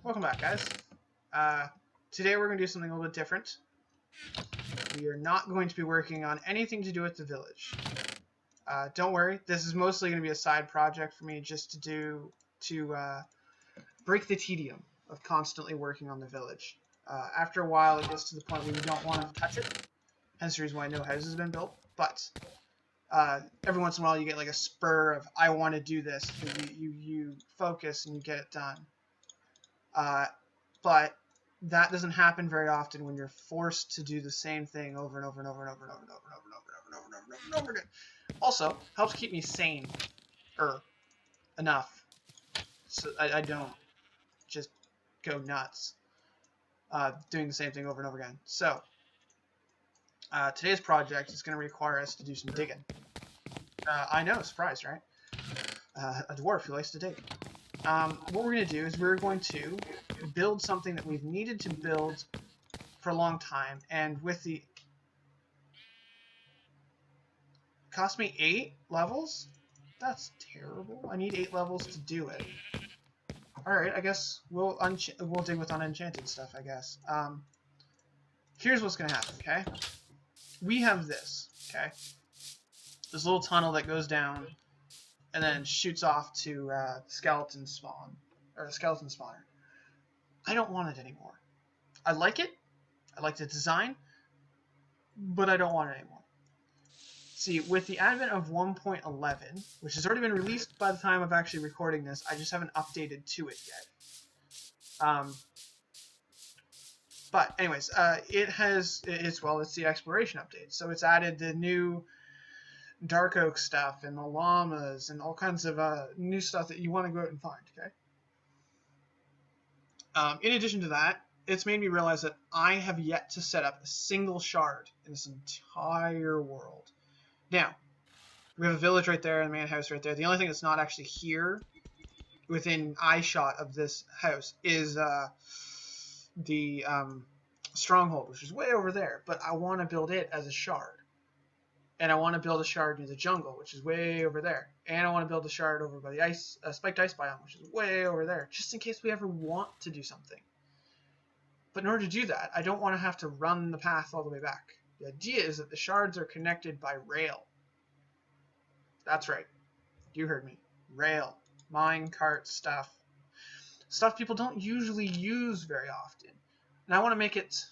Welcome back, guys. Today we're going to do something a little bit different. We are not going to be working on anything to do with the village. Don't worry, this is mostly going to be a side project for me just to break the tedium of constantly working on the village. After a while, it gets to the point where you don't want to touch it. Hence the reason why no house has been built. But every once in a while, you get like a spur of I want to do this. You focus and you get it done. But that doesn't happen very often when you're forced to do the same thing over and over and over and over and over and over and over and over and over and over and over and over again. Also, helps keep me sane enough so I don't just go nuts doing the same thing over and over again. So today's project is going to require us to do some digging. I know, surprised, right? A dwarf who likes to dig. What we're going to do is we're going to build something that we've needed to build for a long time, and with the cost me 8 levels. That's terrible. I need 8 levels to do it. All right, I guess we'll dig with unenchanted stuff. I guess. Here's what's going to happen. Okay, we have this. Okay, this little tunnel that goes down and then shoots off to skeleton spawn, or the skeleton spawner. I don't want it anymore. I like it. I like the design, but I don't want it anymore. See, with the advent of 1.11, which has already been released by the time of actually recording this, I just haven't updated to it yet. But anyways, it's the exploration update. So it's added the new dark oak stuff and the llamas and all kinds of new stuff that you want to go out and find, okay? In addition to that, it's made me realize that I have yet to set up a single shard in this entire world. Now, we have a village right there and a man house right there. The only thing that's not actually here within eye shot of this house is the stronghold, which is way over there. But I want to build it as a shard. And I want to build a shard near the jungle, which is way over there. And I want to build a shard over by the spiked ice biome, which is way over there, just in case we ever want to do something. But in order to do that, I don't want to have to run the path all the way back. The idea is that the shards are connected by rail. That's right. You heard me. Rail. Minecart stuff. Stuff people don't usually use very often. And I want to make it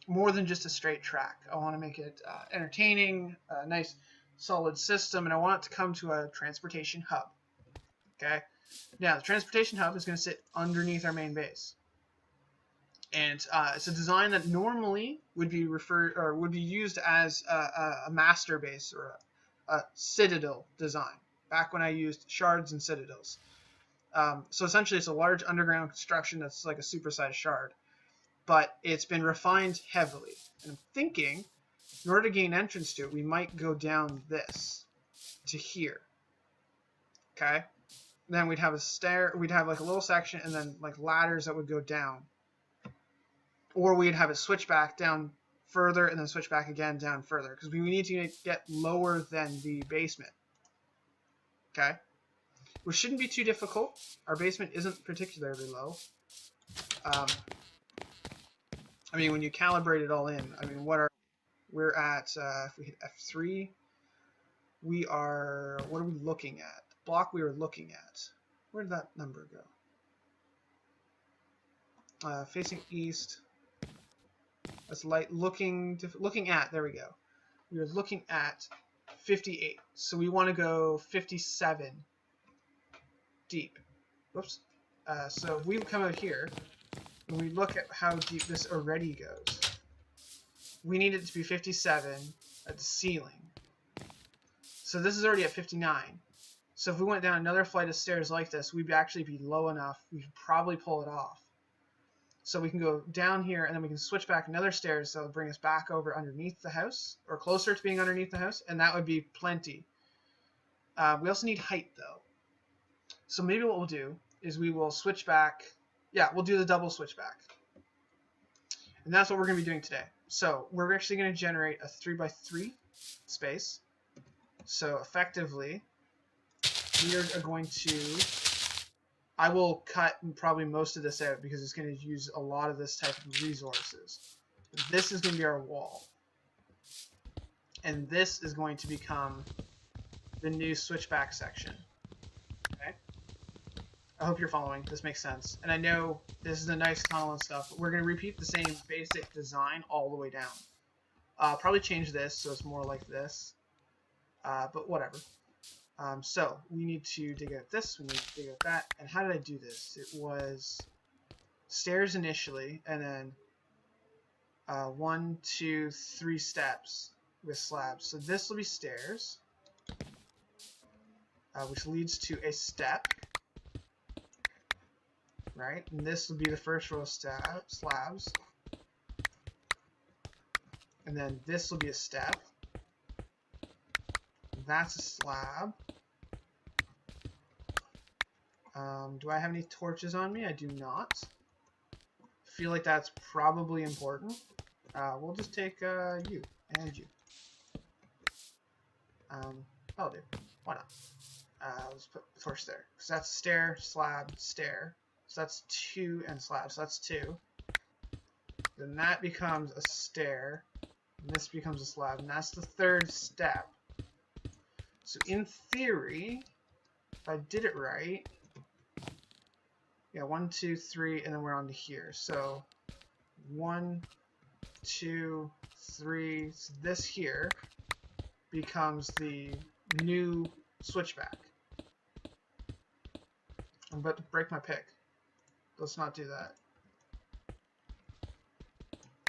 more than just a straight track. I want to make it entertaining, a nice solid system, and I want it to come to a transportation hub. Okay? Now, the transportation hub is going to sit underneath our main base. And it's a design that normally would be used as a master base or a citadel design, back when I used shards and citadels. So essentially it's a large underground construction that's like a supersized shard. But it's been refined heavily. And I'm thinking, in order to gain entrance to it, we might go down this to here. Okay? Then we'd have a stair, we'd have like a little section and then like ladders that would go down. Or we'd have it switch back down further and then switch back again down further. Because we need to get lower than the basement. Okay? Which shouldn't be too difficult. Our basement isn't particularly low. I mean, when you calibrate it all in, I mean, we're at, if we hit F3, we are, what are we looking at? The block we were looking at. Where did that number go? Facing east. That's light, looking at, there we go. We are looking at 58. So we want to go 57 deep. Whoops. So if we come out here, when we look at how deep this already goes, we need it to be 57 at the ceiling. So this is already at 59. So if we went down another flight of stairs like this, we'd actually be low enough. We could probably pull it off. So we can go down here, and then we can switch back another stairs that will bring us back over underneath the house, or closer to being underneath the house, and that would be plenty. We also need height, though. So maybe what we'll do is we will switch back. Yeah, we'll do the double switchback. And that's what we're going to be doing today. So we're actually going to generate a 3x3 space. So effectively, we are going to I will cut probably most of this out because it's going to use a lot of this type of resources. This is going to be our wall. And this is going to become the new switchback section. Okay? I hope you're following. This makes sense. And I know this is a nice tunnel and stuff, but we're going to repeat the same basic design all the way down. Probably change this so it's more like this. But whatever. So we need to dig out this, we need to dig out that. And how did I do this? It was stairs initially, and then 1, 2, 3 steps with slabs. So this will be stairs, which leads to a step. Right, and this will be the first row of slabs, and then this will be a step. That's a slab. Do I have any torches on me? I do not. Feel like that's probably important. We'll just take you and you. I'll do. Why not? Let's put the torch there. So that's stair, slab, stair. So that's 2 and slab. So that's 2. Then that becomes a stair. And this becomes a slab. And that's the 3rd step. So in theory, if I did it right, yeah, 1, 2, 3, and then we're on to here. So 1, 2, 3. So this here becomes the new switchback. I'm about to break my pick. Let's not do that.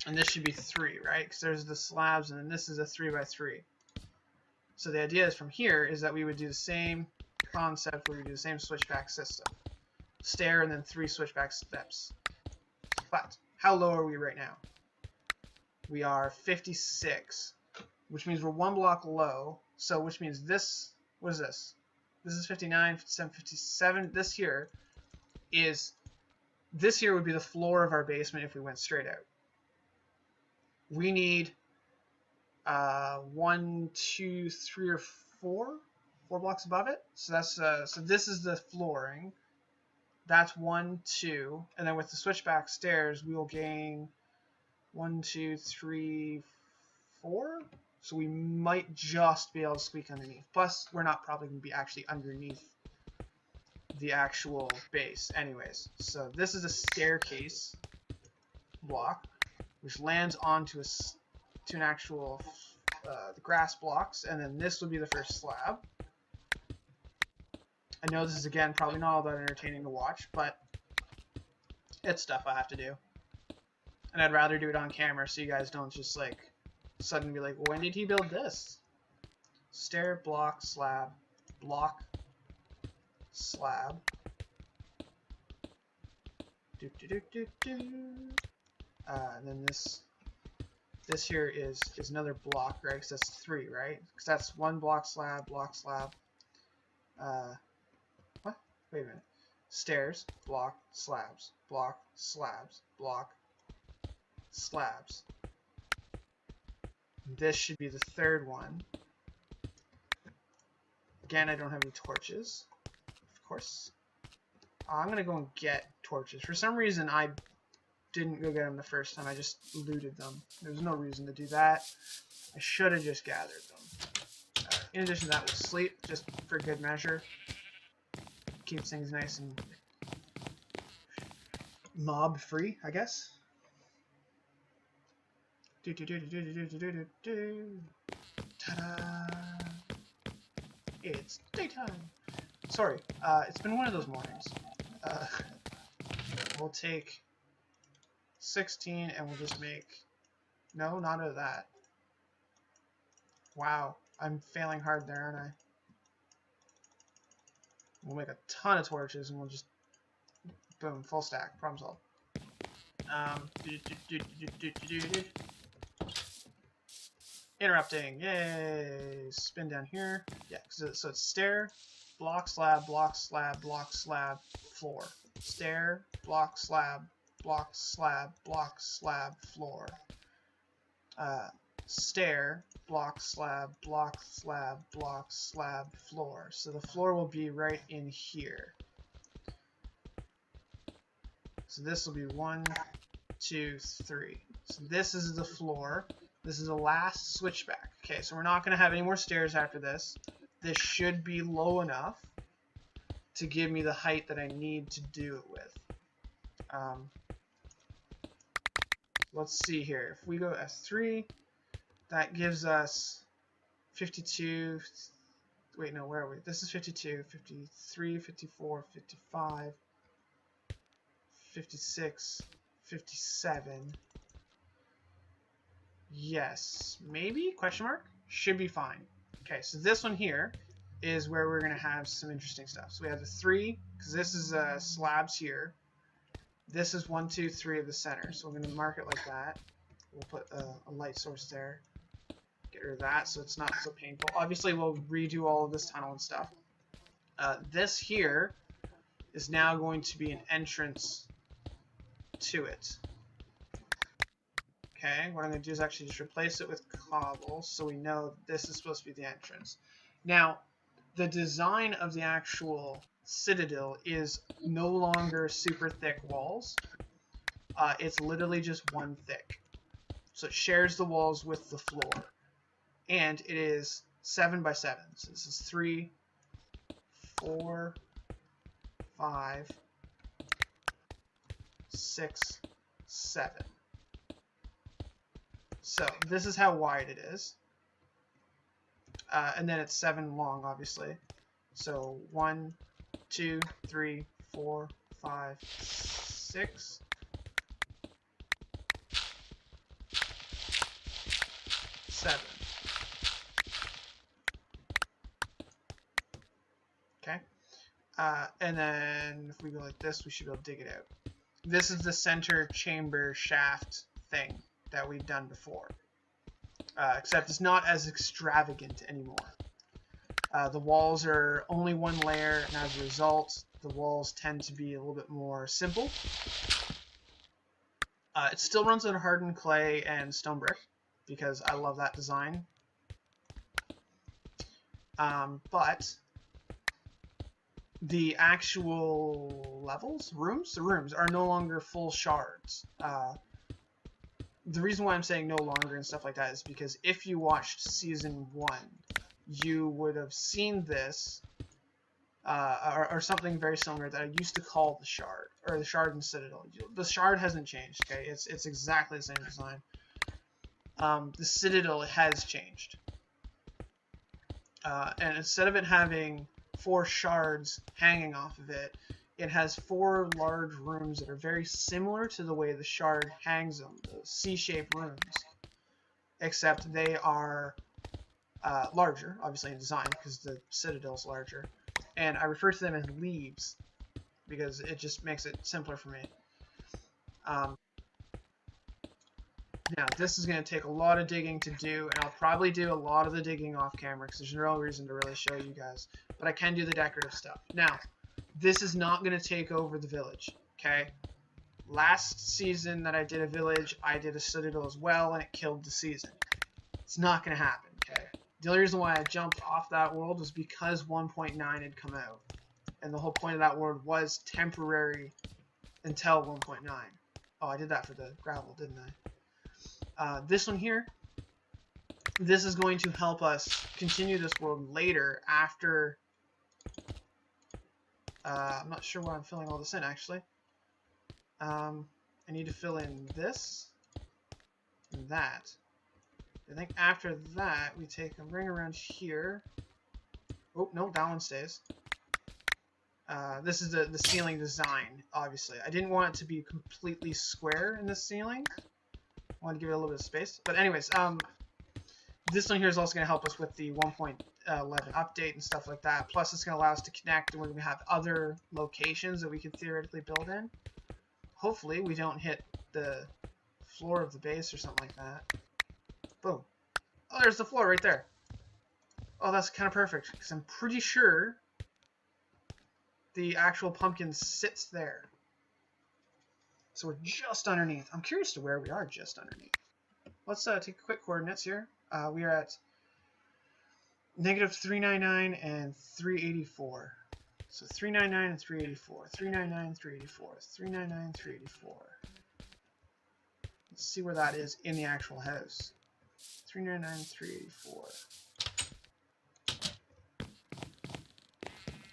And this should be 3, right? Because there's the slabs, and then this is a 3 by 3. So the idea is from here is that we would do the same concept where we do the same switchback system. Stair and then 3 switchback steps. But how low are we right now? We are 56, which means we're 1 block low. So which means this, what is this? This is 59, 57, 57. This here would be the floor of our basement if we went straight out. We need 1, 2, 3, or 4 blocks above it. So that's so this is the flooring. That's 1, 2, and then with the switchback stairs, we will gain 1, 2, 3, 4. So we might just be able to squeak underneath. Plus, we're not probably going to be actually underneath the actual base anyways. So this is a staircase block, which lands onto an actual the grass blocks, and then this will be the first slab. I know this is, again, probably not all that entertaining to watch, but it's stuff I have to do. And I'd rather do it on camera so you guys don't just, like, suddenly be like, when did he build this? Stair, block, slab, block, slab. And then this here is another block, right? Because that's 3, right? Because that's 1 block, slab, block, slab. What? Wait a minute. Stairs, block, slabs, block, slabs, block, slabs. This should be the 3rd one. Again, I don't have any torches, of course. I'm going to go and get torches. For some reason, I didn't go get them the first time. I just looted them. There's no reason to do that. I should have just gathered them. In addition to that, we'll sleep, just for good measure. Keeps things nice and mob-free, I guess. Ta-da! It's daytime! Sorry, it's been one of those mornings. We'll take 16 and we'll just make... No, not out of that. Wow, I'm failing hard there, aren't I? We'll make a ton of torches and we'll just... Boom, full stack. Problem solved. Interrupting. Yay! Spin down here. Yeah, so it's stair, block, slab, block, slab, block, slab, floor. Stair, block, slab, block, slab, block, slab, floor. Stair, block, slab, block, slab, block, slab, floor. So the floor will be right in here. So this will be 1, 2, 3. So this is the floor. This is the last switchback. Okay, so we're not going to have any more stairs after this. This should be low enough to give me the height that I need to do it with. Let's see here. If we go S3, that gives us 52. Wait, no, where are we? This is 52, 53, 54, 55, 56, 57. Yes, maybe? Question mark? Should be fine. Okay, so this one here is where we're going to have some interesting stuff. So we have the 3, because this is slabs here. This is 1, 2, 3 of the center. So we're going to mark it like that. We'll put a light source there. Get rid of that so it's not so painful. Obviously, we'll redo all of this tunnel and stuff. This here is now going to be an entrance to it. Okay, what I'm going to do is actually just replace it with cobble so we know this is supposed to be the entrance. Now, the design of the actual citadel is no longer super thick walls. It's literally just 1 thick. So it shares the walls with the floor. And it is 7 by 7. So this is 3, 4, 5, 6, 7. So this is how wide it is. And then it's 7 long, obviously. So 1, 2, 3, 4, 5, 6. 7. Okay. And then if we go like this, we should be able to dig it out. This is the center chamber shaft thing that we've done before. Except it's not as extravagant anymore. The walls are only 1 layer, and as a result, the walls tend to be a little bit more simple. It still runs on hardened clay and stone brick, because I love that design. But the actual levels, the rooms are no longer full shards. The reason why I'm saying no longer and stuff like that is because if you watched season 1, you would have seen this, or something very similar that I used to call the shard, or the shard and citadel. The shard hasn't changed, okay? It's exactly the same design. The citadel has changed. And instead of it having 4 shards hanging off of it, it has 4 large rooms that are very similar to the way the shard hangs them, the C-shaped rooms, except they are larger, obviously in design, because the citadel's larger. And I refer to them as leaves, because it just makes it simpler for me. Now, this is going to take a lot of digging to do, and I'll probably do a lot of the digging off camera, because there's no reason to really show you guys. But I can do the decorative stuff. Now, this is not going to take over the village, okay? Last season that I did a village, I did a citadel as well, and it killed the season. It's not going to happen, okay? The only reason why I jumped off that world was because 1.9 had come out. And the whole point of that world was temporary until 1.9. Oh, I did that for the gravel, didn't I? This one here, this is going to help us continue this world later after... I'm not sure why I'm filling all this in, actually. I need to fill in this and that. I think after that, we take a ring around here. Oh, no, that one stays. This is the ceiling design, obviously. I didn't want it to be completely square in the ceiling. I wanted to give it a little bit of space. But anyways, this one here is also going to help us with the 1.11 update and stuff like that. Plus, it's going to allow us to connect, and we're going to have other locations that we could theoretically build in. Hopefully, we don't hit the floor of the base or something like that. Boom. Oh, there's the floor right there. Oh, that's kind of perfect, because I'm pretty sure the actual pumpkin sits there. So we're just underneath. I'm curious to where we are just underneath. Let's take quick coordinates here. We are at -399 and 384. So 399 and 384. 399, 384. 399, 384. Let's see where that is in the actual house. 399, 384.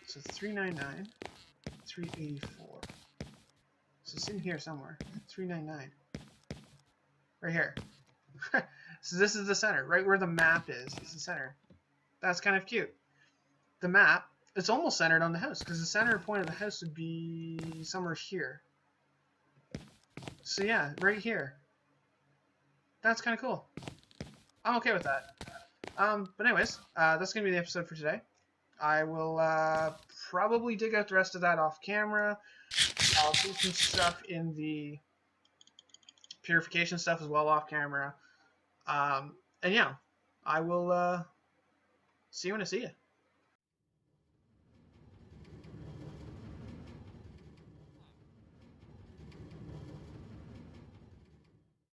So 399, 384. So it's in here somewhere. 399. Right here. So this is the center, right where the map is. It's the center. That's kind of cute. The map, it's almost centered on the house, because the center point of the house would be somewhere here. So yeah, right here. That's kind of cool. I'm okay with that. But anyways, that's going to be the episode for today. I will probably dig out the rest of that off camera. I'll do some stuff in the purification stuff as well off camera. And yeah, I will see you when I see you.